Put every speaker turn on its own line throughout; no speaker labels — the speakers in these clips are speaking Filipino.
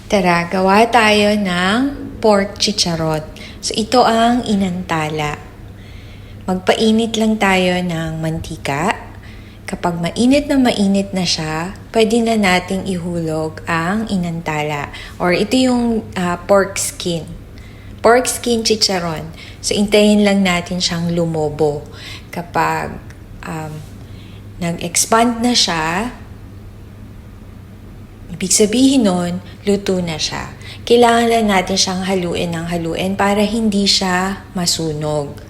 Tara, gawa tayo ng pork chicharron. So, ito ang inantala. Magpainit lang tayo ng mantika. Kapag mainit na siya, pwede na nating ihulog ang inantala. Or ito yung pork skin. Pork skin chicharron. So, intayin lang natin siyang lumobo. Kapag nag-expand na siya, ibig sabihin nun, luto na siya. Kailangan lang natin siyang haluin ng haluin para hindi siya masunog.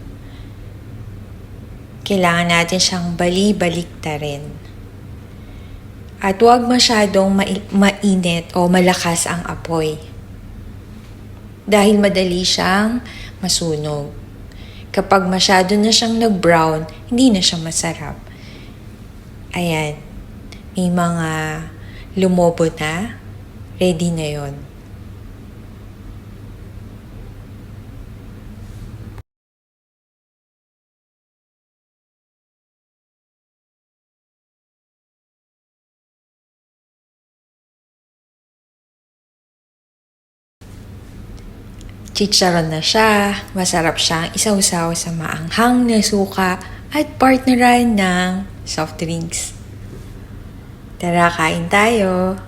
Kailangan natin siyang bali-baliktarin. At huwag masyadong mainit o malakas ang apoy. Dahil madali siyang masunog. Kapag masyado na siyang nag-brown, hindi na siya masarap. Ayan, may mga lumobo na, ready na yon. Chicharon na siya, masarap siyang isaw-saw sa maanghang na suka at partneran ng soft drinks. Tara, kain tayo!